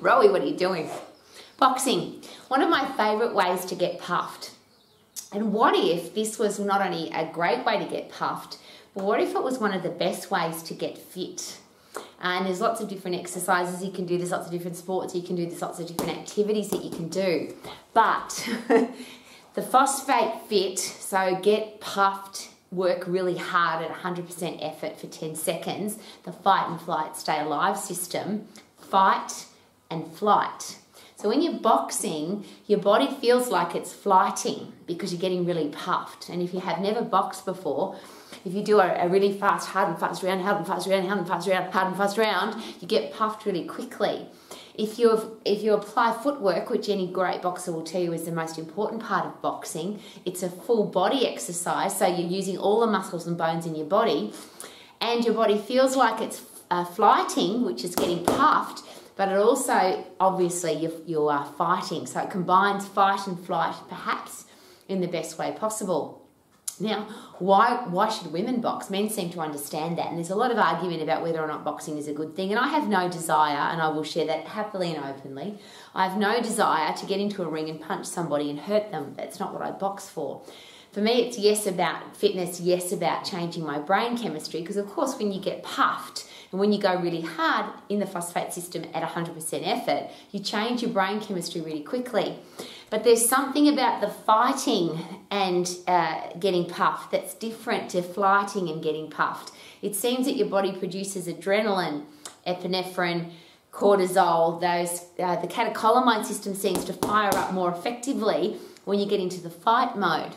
Rowie, what are you doing? Boxing, one of my favourite ways to get puffed. And what if this was not only a great way to get puffed, but what if it was one of the best ways to get fit? And there's lots of different exercises you can do, there's lots of different sports you can do, there's lots of different activities that you can do. But the phosphate fit, so get puffed, work really hard at 100% effort for 10 seconds, the fight and flight stay alive system, fight and flight. So when you're boxing, your body feels like it's flighting because you're getting really puffed. And if you have never boxed before, if you do a really fast, hard and fast round, hard and fast round, hard and fast round, hard and fast round, you get puffed really quickly. If you apply footwork, which any great boxer will tell you is the most important part of boxing, it's a full body exercise, so you're using all the muscles and bones in your body, and your body feels like it's flighting, which is getting puffed, but it also, obviously, you are fighting. So it combines fight and flight, perhaps in the best way possible. Now, why should women box? Men seem to understand that, and there's a lot of argument about whether or not boxing is a good thing, and I have no desire, and I will share that happily and openly, I have no desire to get into a ring and punch somebody and hurt them. That's not what I box for. For me, it's yes about fitness, yes about changing my brain chemistry, because of course when you get puffed, and when you go really hard in the phosphate system at 100% effort, you change your brain chemistry really quickly. But there's something about the fighting and getting puffed that's different to flighting and getting puffed. It seems that your body produces adrenaline, epinephrine, cortisol, the catecholamine system seems to fire up more effectively when you get into the fight mode.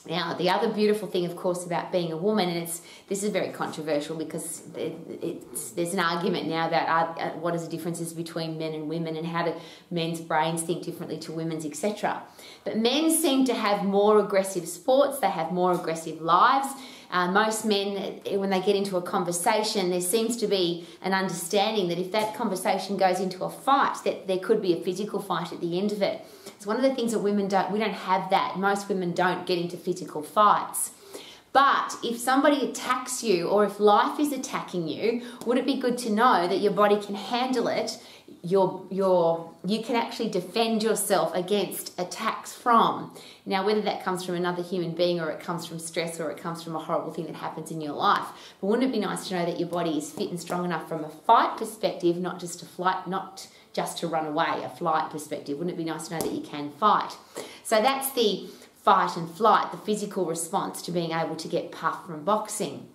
Now, the other beautiful thing, of course, about being a woman, and this is very controversial because there's an argument now about what is the differences between men and women and how do men's brains think differently to women's, etc. But men seem to have more aggressive sports, they have more aggressive lives. Most men, when they get into a conversation, there seems to be an understanding that if that conversation goes into a fight, that there could be a physical fight at the end of it. It's one of the things that we don't have that. Most women don't get into physical fights. But if somebody attacks you or if life is attacking you, would it be good to know that your body can handle it? You can actually defend yourself against attacks from. Now, whether that comes from another human being or it comes from stress or it comes from a horrible thing that happens in your life. But wouldn't it be nice to know that your body is fit and strong enough from a fight perspective, not just a flight, not just to run away, a flight perspective? Wouldn't it be nice to know that you can fight? So that's the fight and flight, the physical response to being able to get puffed from boxing.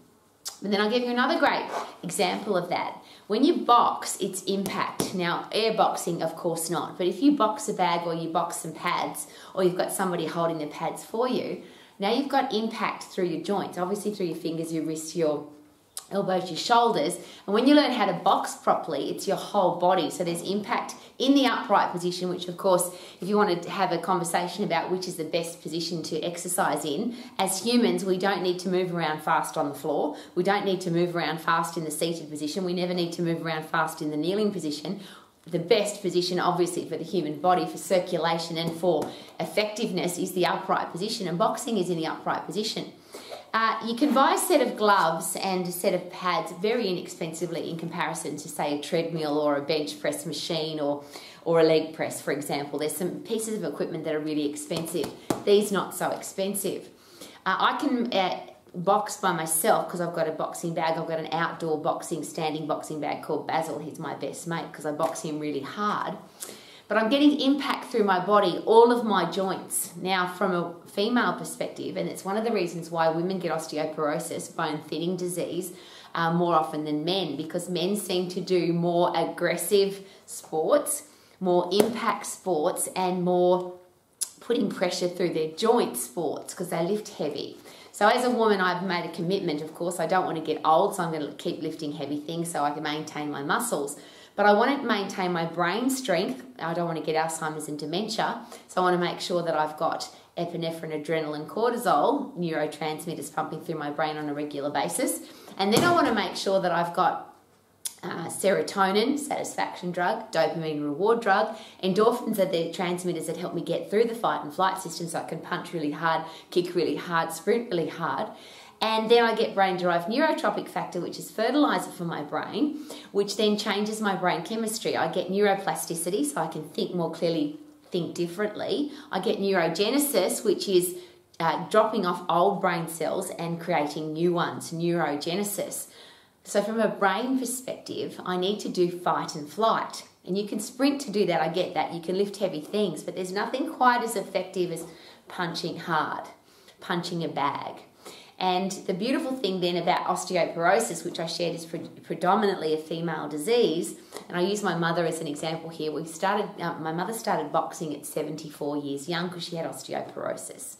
But then I'll give you another great example of that. When you box, it's impact. Now, air boxing, of course not. But if you box a bag or you box some pads or you've got somebody holding the pads for you, now you've got impact through your joints, obviously through your fingers, your wrists, your elbows, your shoulders. And when you learn how to box properly, it's your whole body. So there's impact in the upright position, which of course, if you want to have a conversation about which is the best position to exercise in, as humans, we don't need to move around fast on the floor. We don't need to move around fast in the seated position. We never need to move around fast in the kneeling position. The best position, obviously, for the human body, for circulation and for effectiveness is the upright position, and boxing is in the upright position. You can buy a set of gloves and a set of pads very inexpensively in comparison to, say, a treadmill or a bench press machine or a leg press, for example. There's some pieces of equipment that are really expensive. These not so expensive. I can box by myself because I've got a boxing bag. I've got an outdoor standing boxing bag called Basil. He's my best mate because I box him really hard. But I'm getting impact through my body, all of my joints. Now, from a female perspective, and it's one of the reasons why women get osteoporosis, bone thinning disease, more often than men, because men seem to do more aggressive sports, more impact sports, and more putting pressure through their joint sports because they lift heavy. So as a woman, I've made a commitment, of course. I don't want to get old, so I'm going to keep lifting heavy things so I can maintain my muscles. But I want to maintain my brain strength. I don't want to get Alzheimer's and dementia. So I want to make sure that I've got epinephrine, adrenaline, cortisol, neurotransmitters pumping through my brain on a regular basis. And then I want to make sure that I've got serotonin, satisfaction drug, dopamine, reward drug. Endorphins are the transmitters that help me get through the fight and flight system so I can punch really hard, kick really hard, sprint really hard. And then I get brain-derived neurotropic factor, which is fertilizer for my brain, which then changes my brain chemistry. I get neuroplasticity, so I can think more clearly, think differently. I get neurogenesis, which is dropping off old brain cells and creating new ones, neurogenesis. So from a brain perspective, I need to do fight and flight. And you can sprint to do that, I get that. You can lift heavy things, but there's nothing quite as effective as punching hard, punching a bag. And the beautiful thing then about osteoporosis, which I shared is predominantly a female disease, and I use my mother as an example here. My mother started boxing at 74 years young because she had osteoporosis.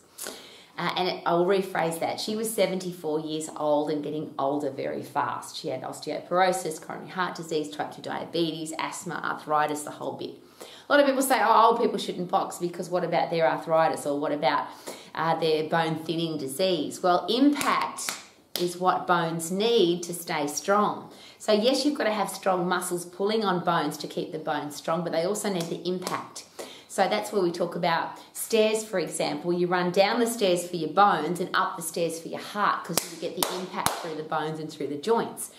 I will rephrase that. She was 74 years old and getting older very fast. She had osteoporosis, coronary heart disease, type 2 diabetes, asthma, arthritis, the whole bit. A lot of people say, oh, old people shouldn't box because what about their arthritis, or what about their bone thinning disease? Well, impact is what bones need to stay strong. So yes, you've got to have strong muscles pulling on bones to keep the bones strong, but they also need the impact. So that's where we talk about stairs, for example. You run down the stairs for your bones and up the stairs for your heart because you get the impact through the bones and through the joints.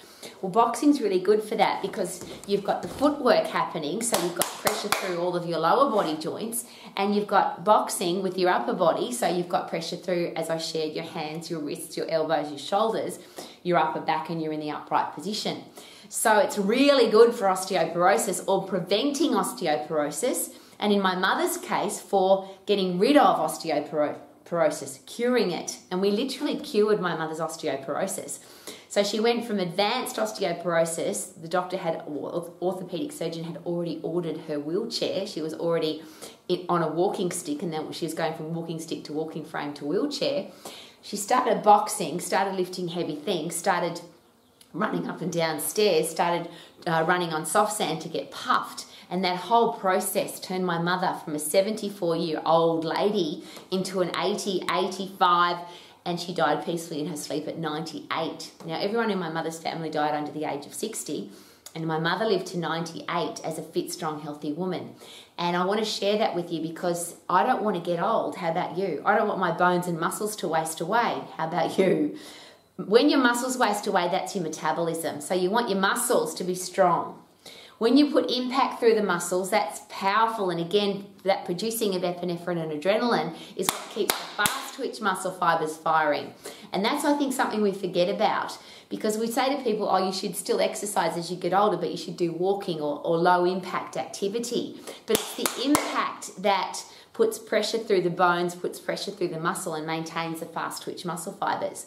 Well, boxing's really good for that because you've got the footwork happening, so you've got pressure through all of your lower body joints, and you've got boxing with your upper body, so you've got pressure through, as I shared, your hands, your wrists, your elbows, your shoulders, your upper back, and you're in the upright position. So it's really good for osteoporosis or preventing osteoporosis. And in my mother's case, for getting rid of osteoporosis, curing it. And we literally cured my mother's osteoporosis. So she went from advanced osteoporosis, the doctor orthopedic surgeon had already ordered her wheelchair. She was already on a walking stick, and then she was going from walking stick to walking frame to wheelchair. She started boxing, started lifting heavy things, started running up and down stairs, started running on soft sand to get puffed. And that whole process turned my mother from a 74-year-old lady into an 80, 85, and she died peacefully in her sleep at 98. Now, everyone in my mother's family died under the age of 60, and my mother lived to 98 as a fit, strong, healthy woman. And I want to share that with you because I don't want to get old. How about you? I don't want my bones and muscles to waste away. How about you? When your muscles waste away, that's your metabolism. So you want your muscles to be strong. When you put impact through the muscles, that's powerful. And again, that producing of epinephrine and adrenaline is what keeps the fast twitch muscle fibers firing. And that's, I think, something we forget about because we say to people, oh, you should still exercise as you get older, but you should do walking or low impact activity. But it's the impact that puts pressure through the bones, puts pressure through the muscle and maintains the fast twitch muscle fibers.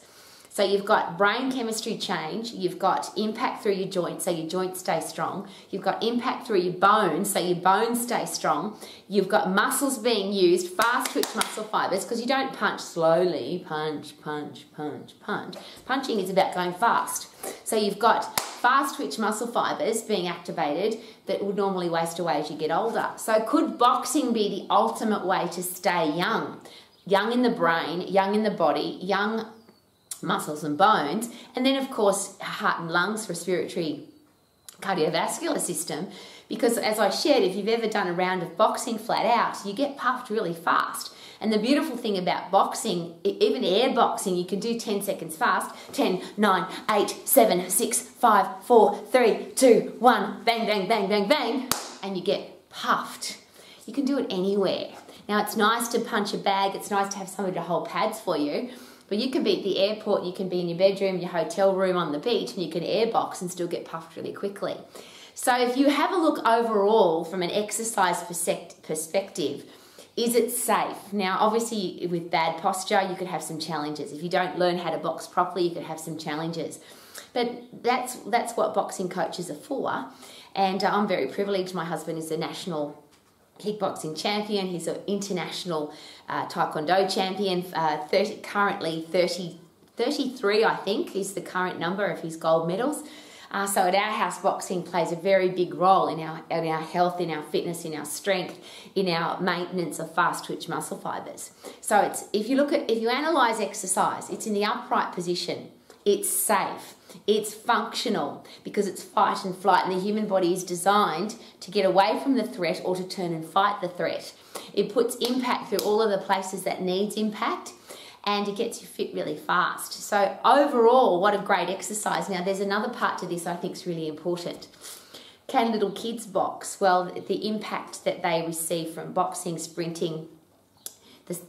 So you've got brain chemistry change, you've got impact through your joints, so your joints stay strong. You've got impact through your bones, so your bones stay strong. You've got muscles being used, fast twitch muscle fibers, because you don't punch slowly, punch, punch, punch, punch. Punching is about going fast. So you've got fast twitch muscle fibers being activated that would normally waste away as you get older. So could boxing be the ultimate way to stay young? Young in the brain, young in the body, young muscles and bones, and then of course heart and lungs, respiratory, cardiovascular system, because as I shared, if you've ever done a round of boxing flat out, you get puffed really fast. And the beautiful thing about boxing, even air boxing, you can do 10 seconds fast, 10, 9, 8, 7, 6, 5, 4, 3, 2, 1, bang, bang, bang, bang, bang, and you get puffed. You can do it anywhere. Now it's nice to punch a bag, it's nice to have somebody to hold pads for you, but you can be at the airport, you can be in your bedroom, your hotel room, on the beach, and you can airbox and still get puffed really quickly. So if you have a look overall from an exercise perspective, is it safe? Now, obviously, with bad posture, you could have some challenges. If you don't learn how to box properly, you could have some challenges. But that's what boxing coaches are for. And I'm very privileged. My husband is a national kickboxing champion. He's an international taekwondo champion, currently 33, I think, is the current number of his gold medals. So at our house, boxing plays a very big role in our health, in our fitness, in our strength, in our maintenance of fast twitch muscle fibers. So if you analyse exercise, it's in the upright position. It's safe. It's functional because it's fight and flight, and the human body is designed to get away from the threat or to turn and fight the threat. It puts impact through all of the places that needs impact, and it gets you fit really fast. So overall, what a great exercise. Now, there's another part to this I think is really important. Can little kids box? Well, the impact that they receive from boxing, sprinting,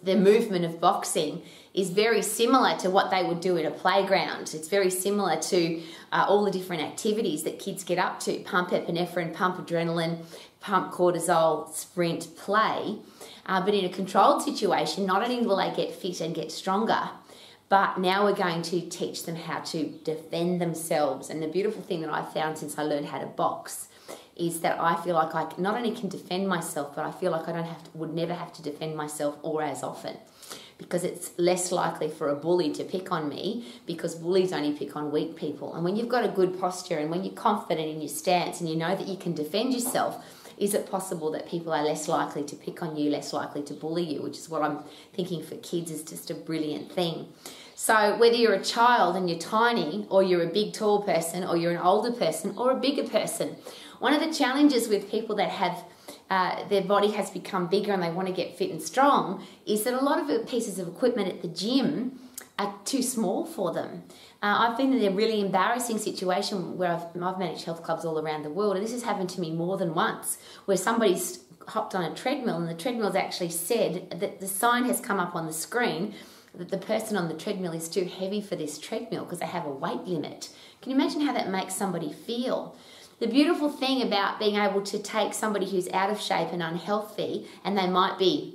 the movement of boxing is very similar to what they would do in a playground. It's very similar to all the different activities that kids get up to: pump epinephrine, pump adrenaline, pump cortisol, sprint, play. But in a controlled situation, not only will they get fit and get stronger, but now we're going to teach them how to defend themselves. And the beautiful thing that I've found since I learned how to box is that I feel like I not only can defend myself, but I feel like I would never have to defend myself or as often, because it's less likely for a bully to pick on me, because bullies only pick on weak people. And when you've got a good posture and when you're confident in your stance and you know that you can defend yourself, is it possible that people are less likely to pick on you, less likely to bully you, which is what I'm thinking for kids is just a brilliant thing. So whether you're a child and you're tiny, or you're a big tall person, or you're an older person or a bigger person, one of the challenges with people that have their body has become bigger and they want to get fit and strong is that a lot of the pieces of equipment at the gym are too small for them. I've been in a really embarrassing situation where I've managed health clubs all around the world, and this has happened to me more than once, where somebody's hopped on a treadmill and the treadmill's actually said that the sign has come up on the screen that the person on the treadmill is too heavy for this treadmill because they have a weight limit. Can you imagine how that makes somebody feel? The beautiful thing about being able to take somebody who's out of shape and unhealthy, and they might be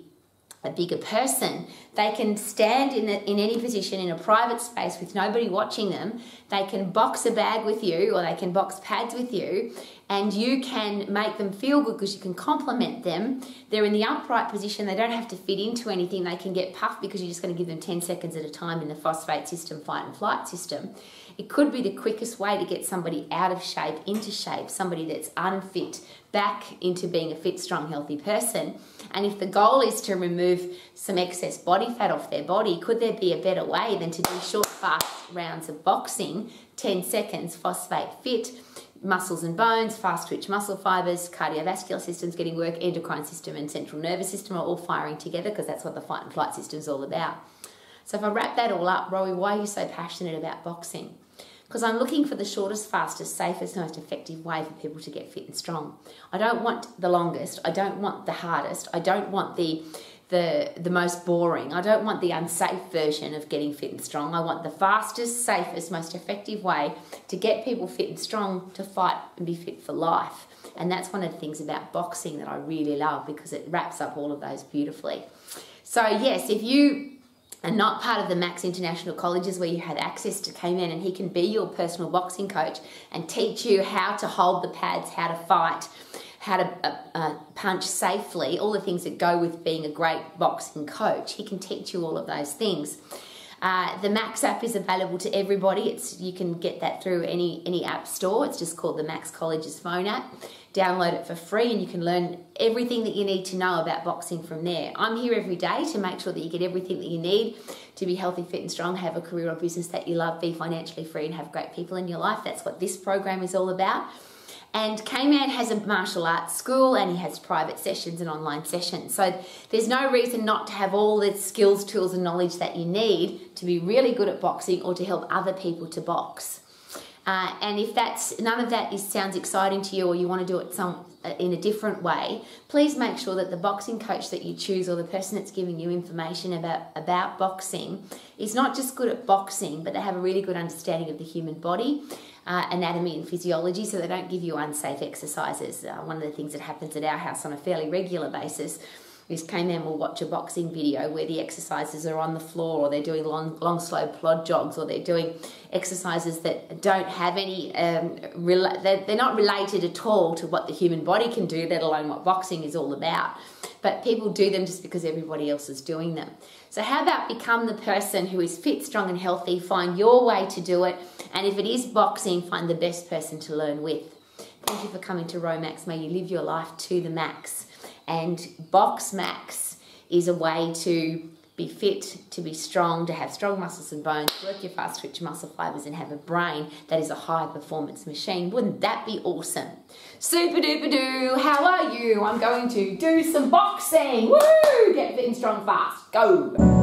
a bigger person, they can stand in any position in a private space with nobody watching them. They can box a bag with you, or they can box pads with you, and you can make them feel good because you can compliment them. They're in the upright position. They don't have to fit into anything. They can get puffed because you're just going to give them 10 seconds at a time in the phosphate system, fight and flight system. It could be the quickest way to get somebody out of shape into shape, somebody that's unfit back into being a fit, strong, healthy person. And if the goal is to remove some excess body fat off their body, could there be a better way than to do short, fast rounds of boxing, 10 seconds, phosphate fit, muscles and bones, fast twitch muscle fibers, cardiovascular systems getting work, endocrine system and central nervous system are all firing together, because that's what the fight and flight system is all about. So if I wrap that all up, Rowie, why are you so passionate about boxing? Because I'm looking for the shortest, fastest, safest, most effective way for people to get fit and strong. I don't want the longest. I don't want the hardest. I don't want the most boring. I don't want the unsafe version of getting fit and strong. I want the fastest, safest, most effective way to get people fit and strong to fight and be fit for life. And that's one of the things about boxing that I really love, because it wraps up all of those beautifully. So yes, if you and not part of the Max International Colleges where you have access to K-Man and he can be your personal boxing coach and teach you how to hold the pads, how to fight, how to punch safely, all the things that go with being a great boxing coach. He can teach you all of those things. The Max app is available to everybody. You can get that through any app store. It's just called the Max Colleges phone app. Download it for free and you can learn everything that you need to know about boxing from there. I'm here every day to make sure that you get everything that you need to be healthy, fit and strong, have a career or business that you love, be financially free and have great people in your life. That's what this program is all about. And K-Man has a martial arts school and he has private sessions and online sessions. So there's no reason not to have all the skills, tools and knowledge that you need to be really good at boxing or to help other people to box. And if none of that sounds exciting to you, or you want to do it in a different way, please make sure that the boxing coach that you choose, or the person that's giving you information about boxing, is not just good at boxing, but they have a really good understanding of the human body, anatomy and physiology, so they don't give you unsafe exercises. One of the things that happens at our house on a fairly regular basis is K-Man will watch a boxing video where the exercises are on the floor, or they're doing long slow plod jogs, or they're doing exercises that don't have any, they're not related at all to what the human body can do, let alone what boxing is all about. But people do them just because everybody else is doing them. So how about become the person who is fit, strong and healthy, find your way to do it, and if it is boxing, find the best person to learn with. Thank you for coming to Row Max. May you live your life to the max. And Box Max is a way to be fit, to be strong, to have strong muscles and bones, work your fast twitch muscle fibers and have a brain that is a high performance machine. Wouldn't that be awesome? Super duper doo, how are you? I'm going to do some boxing. Woo! Get fit and strong fast. Go!